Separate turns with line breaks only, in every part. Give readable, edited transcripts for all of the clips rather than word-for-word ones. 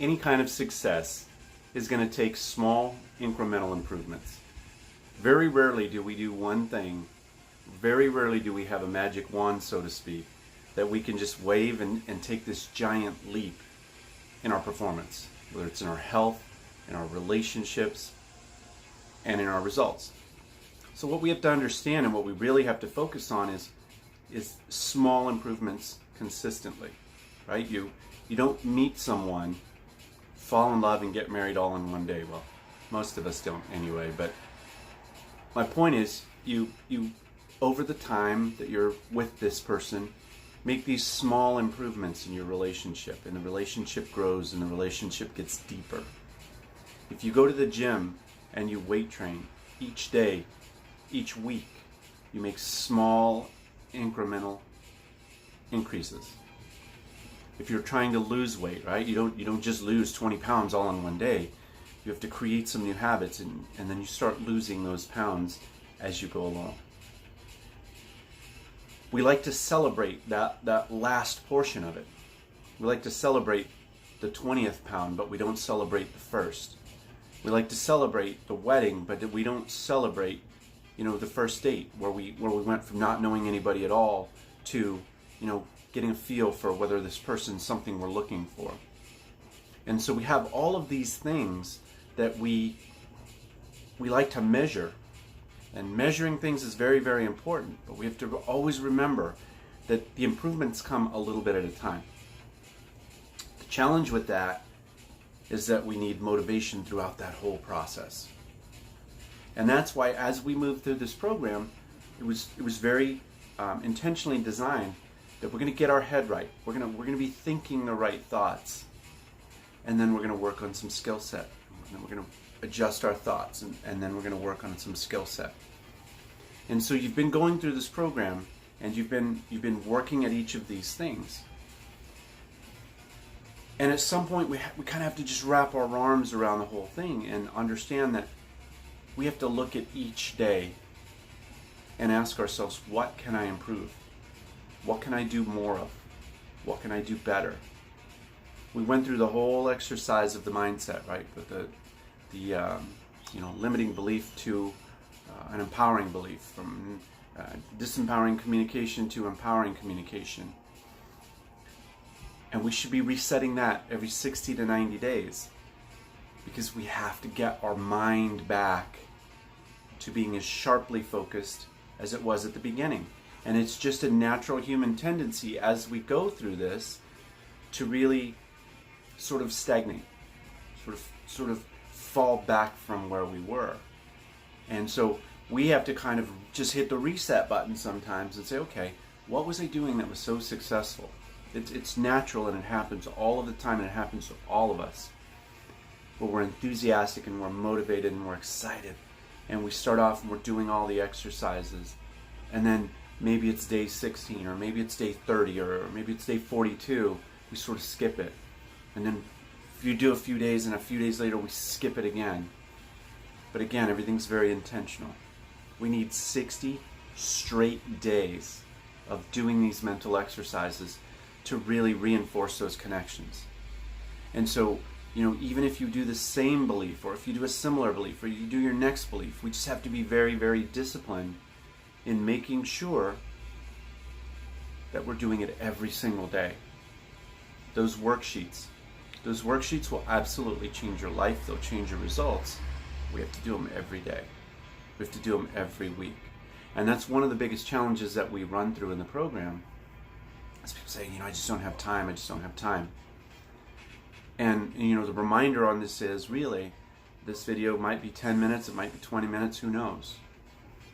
Any kind of success is going to take small incremental improvements. Very rarely do we do one thing, very rarely do we have a magic wand, so to speak, that we can just wave and take this giant leap in our performance, whether it's in our health, in our relationships, and in our results. So what we have to understand and what we really have to focus on is small improvements consistently, right? You don't meet someone, fall in love, and get married all in one day. Well, most of us don't anyway, but my point is you over the time that you're with this person, make these small improvements in your relationship, and the relationship grows and the relationship gets deeper. If you go to the gym and you weight train each day, each week, you make small incremental increases. If you're trying to lose weight, right, you don't just lose 20 pounds all in one day. You have to create some new habits, and then you start losing those pounds as you go along. We like to celebrate that last portion of it. We like to celebrate the 20th pound, but we don't celebrate the first. We like to celebrate the wedding, but we don't celebrate, the first date where we went from not knowing anybody at all to, getting a feel for whether this person's something we're looking for. And so we have all of these things that we like to measure. And measuring things is very, very important, but we have to always remember that the improvements come a little bit at a time. The challenge with that is that we need motivation throughout that whole process. And that's why as we move through this program, it was very intentionally designed that we're going to get our head right. We're going to be thinking the right thoughts. And then we're going to work on some skill set. And we're going to adjust our thoughts, and then we're going to work on some skill set. And so you've been going through this program, and you've been working at each of these things. And at some point, we kind of have to just wrap our arms around the whole thing and understand that we have to look at each day and ask ourselves, what can I improve? What can I do more of? What can I do better? We went through the whole exercise of the mindset, right? With the limiting belief to an empowering belief, from disempowering communication to empowering communication. And we should be resetting that every 60 to 90 days, because we have to get our mind back to being as sharply focused as it was at the beginning. And it's just a natural human tendency as we go through this to really sort of stagnate, sort of fall back from where we were. And so we have to kind of just hit the reset button sometimes and say, okay, what was I doing that was so successful? It's natural, and it happens all of the time, and it happens to all of us. Where we're enthusiastic and we're motivated and we're excited, and we start off and we're doing all the exercises, and then maybe it's day 16, or maybe it's day 30, or maybe it's day 42, we sort of skip it. And then if you do a few days, and a few days later we skip it again. But again, everything's very intentional. We need 60 straight days of doing these mental exercises to really reinforce those connections. And so, even if you do the same belief, or if you do a similar belief, or you do your next belief, we just have to be very, very disciplined in making sure that we're doing it every single day. Those worksheets will absolutely change your life. They'll change your results. We have to do them every day. We have to do them every week. And that's one of the biggest challenges that we run through in the program. As people say, I just don't have time. And the reminder on this is, really, this video might be 10 minutes, it might be 20 minutes, who knows?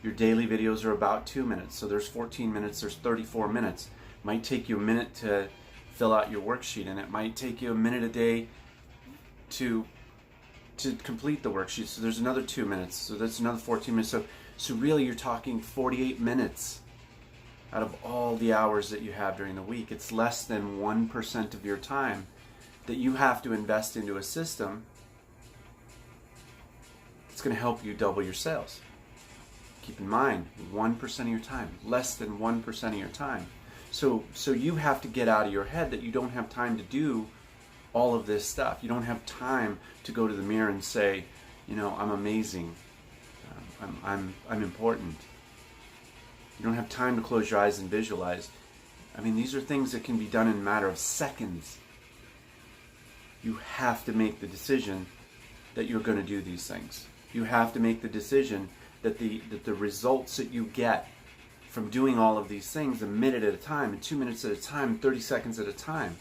Your daily videos are about 2 minutes, so there's 14 minutes, there's 34 minutes. It might take you a minute to fill out your worksheet, and it might take you a minute a day to complete the worksheet, so there's another 2 minutes, so that's another 14 minutes. So really you're talking 48 minutes out of all the hours that you have during the week. It's less than 1% of your time that you have to invest into a system that's going to help you double your sales. Keep in mind, 1% of your time, less than 1% of your time. So you have to get out of your head that you don't have time to do all of this stuff. You don't have time to go to the mirror and say, you know, I'm amazing. I'm important. You don't have time to close your eyes and visualize. I mean, these are things that can be done in a matter of seconds. You have to make the decision that you're going to do these things. You have to make the decision that the results that you get from doing all of these things a minute at a time, and 2 minutes at a time, 30 seconds at a time,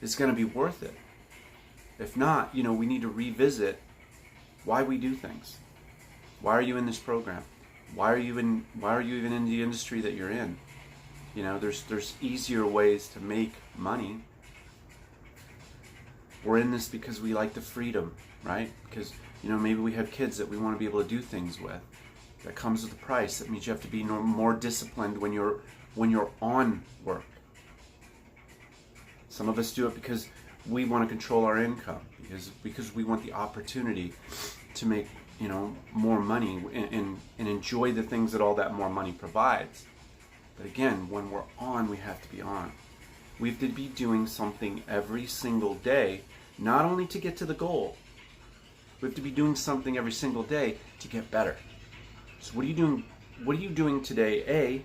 is going to be worth it. If not, you know, we need to revisit why we do things. Why are you in this program? Why are you even in the industry that you're in? You know, there's easier ways to make money. We're in this because we like the freedom, right? Because, you know, maybe we have kids that we want to be able to do things with. That comes with a price. That means you have to be more disciplined when you're on work. Some of us do it because we want to control our income, because we want the opportunity to make, you know, more money and enjoy the things that all that more money provides. But again, when we're on, we have to be on. We have to be doing something every single day, not only to get to the goal. We have to be doing something every single day to get better. So what are you doing? What are you doing today, A,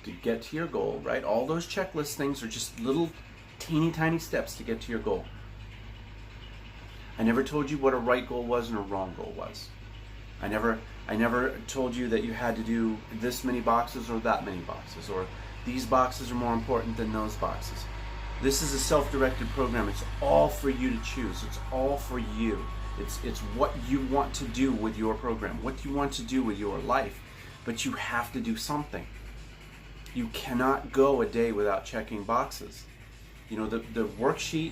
to get to your goal, right? All those checklist things are just little teeny tiny steps to get to your goal. I never told you what a right goal was and a wrong goal was. I never told you that you had to do this many boxes or that many boxes, or these boxes are more important than those boxes. This is a self-directed program. It's all for you to choose. It's all for you. It's what you want to do with your program, what you want to do with your life, but you have to do something. You cannot go a day without checking boxes. You know, the worksheet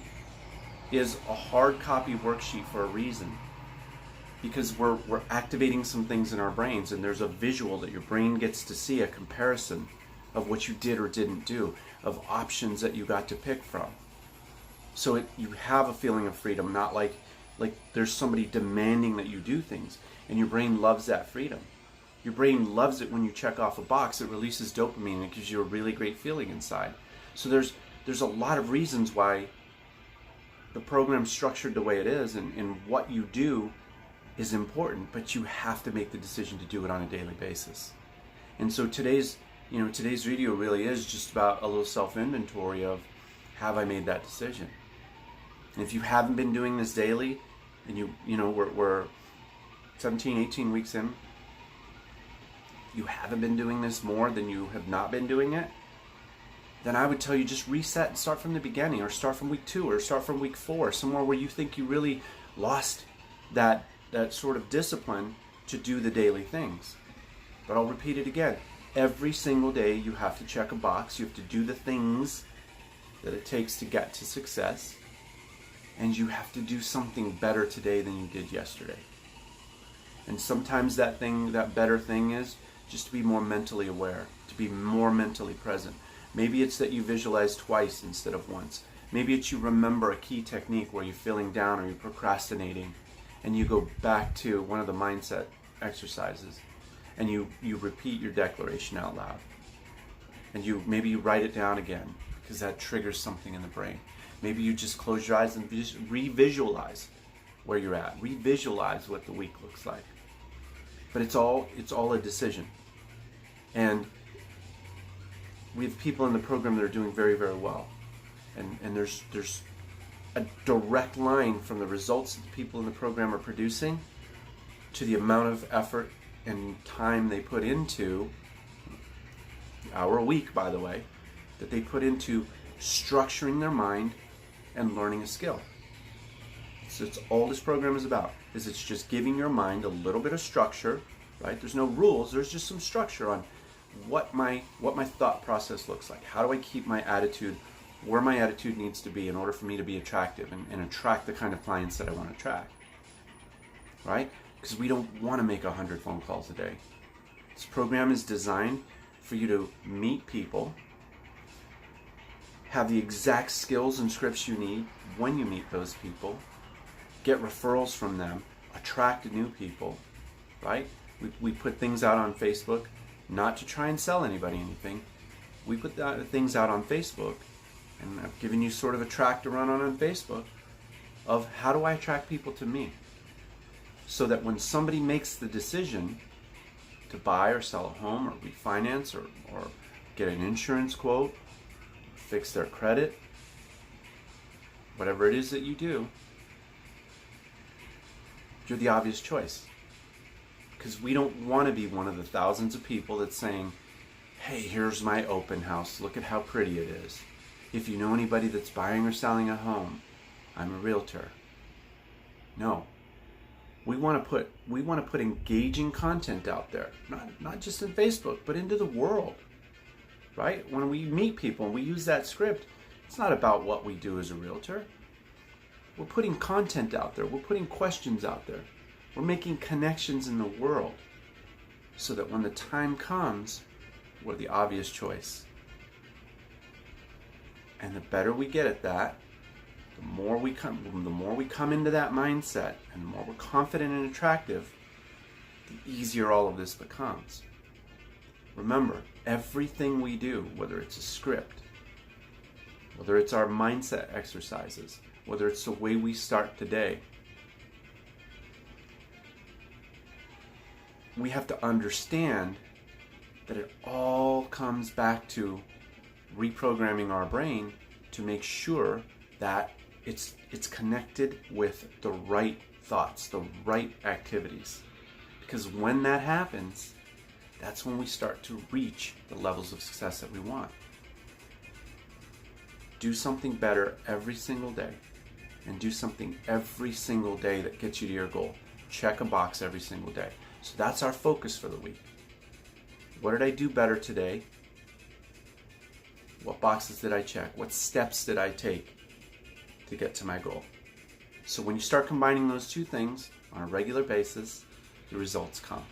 is a hard copy worksheet for a reason, because we're activating some things in our brains, and there's a visual that your brain gets to see, a comparison of what you did or didn't do, of options that you got to pick from. So you have a feeling of freedom, not like there's somebody demanding that you do things, and your brain loves that freedom. Your brain loves it when you check off a box. It releases dopamine and it gives you a really great feeling inside. So there's a lot of reasons why the program's structured the way it is, and what you do is important, but you have to make the decision to do it on a daily basis. And so today's video really is just about a little self-inventory of, have I made that decision? And if you haven't been doing this daily, and you know we're 17, 18 weeks in, you haven't been doing this more than you have not been doing it, then I would tell you just reset and start from the beginning, or start from week 2, or start from week 4, somewhere where you think you really lost that sort of discipline to do the daily things. But I'll repeat it again. Every single day you have to check a box. You have to do the things that it takes to get to success. And you have to do something better today than you did yesterday. And sometimes that better thing is just to be more mentally aware, to be more mentally present. Maybe it's that you visualize twice instead of once. Maybe it's you remember a key technique where you're feeling down or you're procrastinating, and you go back to one of the mindset exercises, and you repeat your declaration out loud. And maybe you write it down again, because that triggers something in the brain. Maybe you just close your eyes and just re-visualize where you're at. Re-visualize what the week looks like. But it's all a decision. And we have people in the program that are doing very, very well. And there's a direct line from the results that the people in the program are producing to the amount of effort and time they put into, hour a week, by the way, that they put into structuring their mind and learning a skill. So it's all this program is about, is it's just giving your mind a little bit of structure, right? There's no rules, there's just some structure on what my thought process looks like. How do I keep my attitude where my attitude needs to be in order for me to be attractive and attract the kind of clients that I want to attract, right? Because we don't want to make 100 phone calls a day. This program is designed for you to meet people, have the exact skills and scripts you need when you meet those people, get referrals from them, attract new people, right? We put things out on Facebook, not to try and sell anybody anything. We put things out on Facebook, and I've given you sort of a track to run on Facebook of how do I attract people to me, so that when somebody makes the decision to buy or sell a home or refinance or get an insurance quote, fix their credit, whatever it is that you do, you're the obvious choice. Because we don't want to be one of the thousands of people that's saying, hey, here's my open house, look at how pretty it is. If you know anybody that's buying or selling a home, I'm a realtor. No. We want to put engaging content out there, not just in Facebook, but into the world. Right? When we meet people and we use that script, it's not about what we do as a realtor. We're putting content out there. We're putting questions out there. We're making connections in the world so that when the time comes, we're the obvious choice. And the better we get at that, the more we come into that mindset, and the more we're confident and attractive, the easier all of this becomes. Remember, everything we do, whether it's a script, whether it's our mindset exercises, whether it's the way we start the day, we have to understand that it all comes back to reprogramming our brain to make sure that it's connected with the right thoughts, the right activities. Because when that happens, that's when we start to reach the levels of success that we want. Do something better every single day, and do something every single day that gets you to your goal. Check a box every single day. So that's our focus for the week. What did I do better today? What boxes did I check? What steps did I take to get to my goal? So when you start combining those two things on a regular basis, the results come.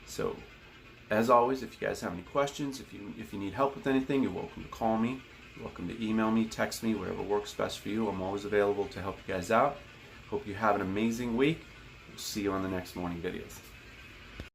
So as always, if you guys have any questions, if you need help with anything, you're welcome to call me. You're welcome to email me, text me, whatever works best for you. I'm always available to help you guys out. Hope you have an amazing week. We'll see you on the next morning videos.